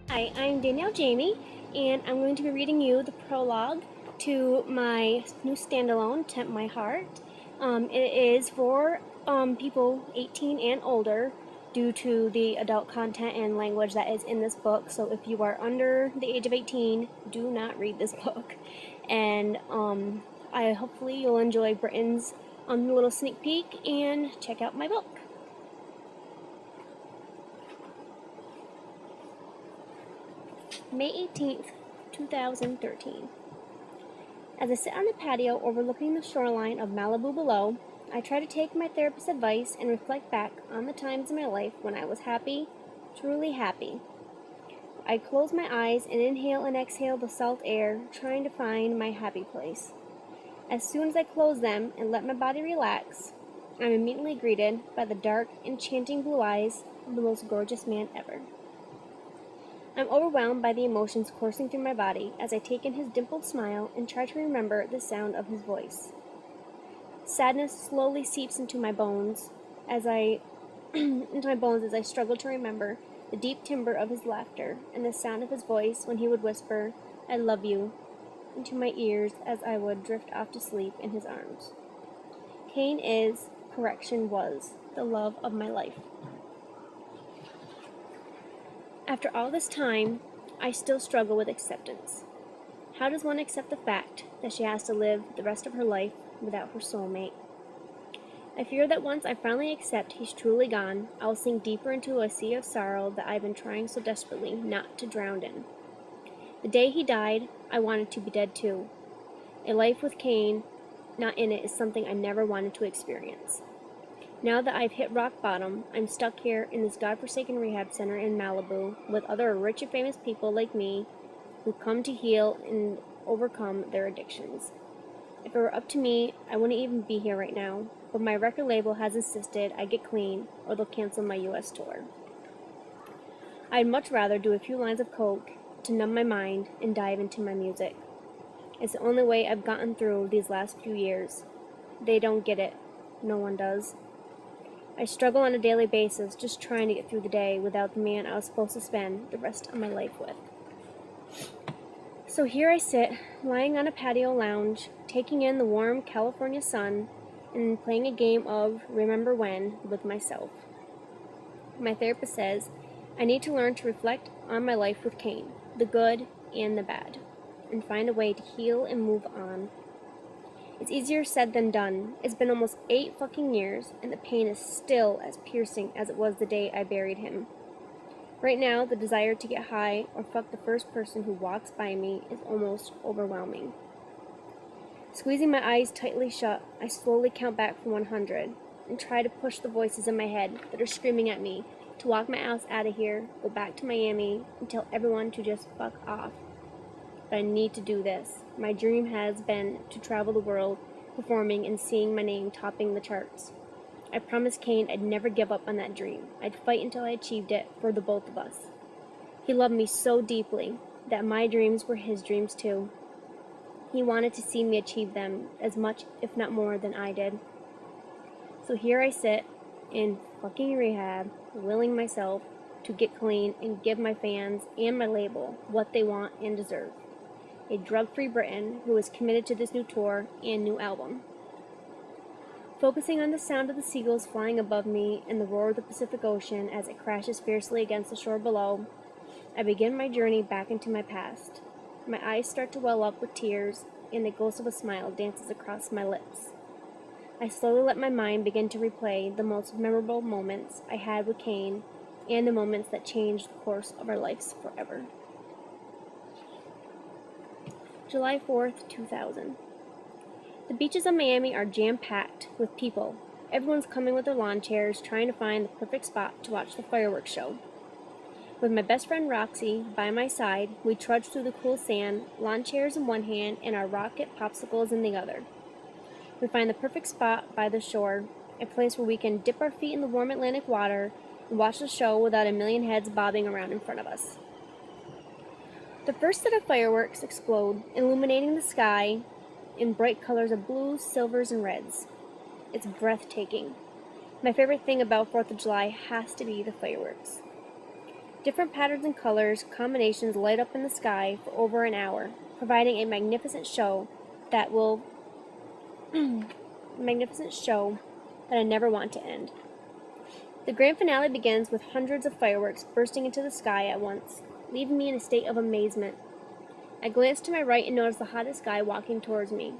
Hi, I'm Danielle Jamie, and I'm going to be reading you the prologue to my new standalone, Tempt My Heart. It is for people 18 and older due to the adult content and language that is in this book. So if you are under the age of 18, do not read this book. And hopefully you'll enjoy Brittan's little sneak peek and check out my book. May 18th, 2013. As I sit on the patio overlooking the shoreline of Malibu below, I try to take my therapist's advice and reflect back on the times in my life when I was happy, truly happy. I close my eyes and inhale and exhale the salt air, trying to find my happy place. As soon as I close them and let my body relax, I'm immediately greeted by the dark, enchanting blue eyes of the most gorgeous man ever. I'm overwhelmed by the emotions coursing through my body as I take in his dimpled smile and try to remember the sound of his voice. Sadness slowly seeps into my bones as I struggle to remember the deep timbre of his laughter and the sound of his voice when he would whisper, "I love you," into my ears as I would drift off to sleep in his arms. Kane was, the love of my life. After all this time, I still struggle with acceptance. How does one accept the fact that she has to live the rest of her life without her soulmate? I fear that once I finally accept he's truly gone, I will sink deeper into a sea of sorrow that I've been trying so desperately not to drown in. The day he died, I wanted to be dead too. A life with Kane not in it is something I never wanted to experience. Now that I've hit rock bottom, I'm stuck here in this godforsaken rehab center in Malibu with other rich and famous people like me who come to heal and overcome their addictions. If it were up to me, I wouldn't even be here right now, but my record label has insisted I get clean or they'll cancel my US tour. I'd much rather do a few lines of coke to numb my mind and dive into my music. It's the only way I've gotten through these last few years. They don't get it. No one does. I struggle on a daily basis just trying to get through the day without the man I was supposed to spend the rest of my life with. So here I sit, lying on a patio lounge, taking in the warm California sun and playing a game of Remember When with myself. My therapist says I need to learn to reflect on my life with Kane, the good and the bad, and find a way to heal and move on. It's easier said than done. It's been almost 8 fucking years, and the pain is still as piercing as it was the day I buried him. Right now, the desire to get high or fuck the first person who walks by me is almost overwhelming. Squeezing my eyes tightly shut, I slowly count back from 100 and try to push the voices in my head that are screaming at me to walk my ass out of here, go back to Miami, and tell everyone to just fuck off. But I need to do this. My dream has been to travel the world, performing and seeing my name topping the charts. I promised Kane I'd never give up on that dream. I'd fight until I achieved it for the both of us. He loved me so deeply that my dreams were his dreams too. He wanted to see me achieve them as much, if not more, than I did. So here I sit in fucking rehab, willing myself to get clean and give my fans and my label what they want and deserve. A drug-free Brittan who is committed to this new tour and new album. Focusing on the sound of the seagulls flying above me and the roar of the Pacific Ocean as it crashes fiercely against the shore below, I begin my journey back into my past. My eyes start to well up with tears, and the ghost of a smile dances across my lips. I slowly let my mind begin to replay the most memorable moments I had with Kane and the moments that changed the course of our lives forever. July 4th, 2000. The beaches of Miami are jam-packed with people. Everyone's coming with their lawn chairs, trying to find the perfect spot to watch the fireworks show. With my best friend Roxy by my side, we trudge through the cool sand, lawn chairs in one hand and our rocket popsicles in the other. We find the perfect spot by the shore, a place where we can dip our feet in the warm Atlantic water and watch the show without a million heads bobbing around in front of us. The first set of fireworks explode, illuminating the sky in bright colors of blues, silvers, and reds. It's breathtaking. My favorite thing about 4th of July has to be the fireworks. Different patterns and colors, combinations light up in the sky for over an hour, providing a magnificent show that I never want to end. The grand finale begins with hundreds of fireworks bursting into the sky at once, leaving me in a state of amazement. I glance to my right and notice the hottest guy walking towards me.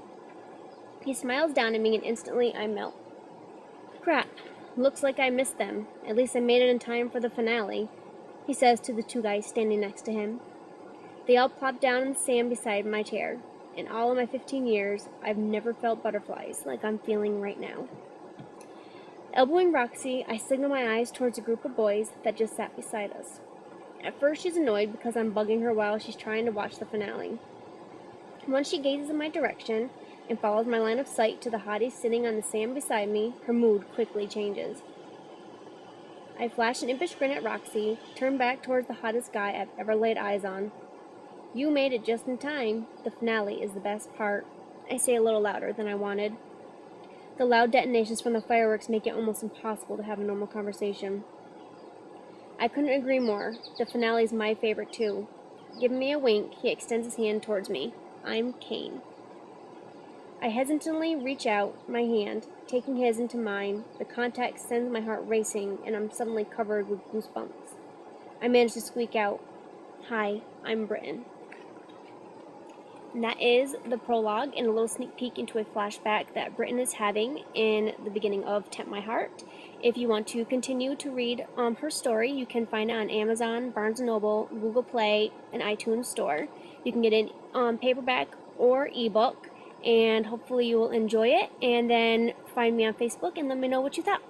He smiles down at me and instantly I melt. Crap, looks like I missed them. At least I made it in time for the finale, he says to the two guys standing next to him. They all plop down in the sand beside my chair. In all of my 15 years, I've never felt butterflies like I'm feeling right now. Elbowing Roxy, I signal my eyes towards a group of boys that just sat beside us. At first, she's annoyed because I'm bugging her while she's trying to watch the finale. Once she gazes in my direction and follows my line of sight to the hottie sitting on the sand beside me, her mood quickly changes. I flash an impish grin at Roxy, turn back towards the hottest guy I've ever laid eyes on. You made it just in time. The finale is the best part, I say a little louder than I wanted. The loud detonations from the fireworks make it almost impossible to have a normal conversation. I couldn't agree more. The finale is my favorite too. Giving me a wink, he extends his hand towards me. I'm Kane. I hesitantly reach out my hand, taking his into mine. The contact sends my heart racing, and I'm suddenly covered with goosebumps. I manage to squeak out, "Hi, I'm Brittan." And that is the prologue and a little sneak peek into a flashback that Brittan is having in the beginning of Tempt My Heart. If you want to continue to read her story, you can find it on Amazon, Barnes & Noble, Google Play, and iTunes Store. You can get it on paperback or ebook, and hopefully you will enjoy it. And then find me on Facebook and let me know what you thought.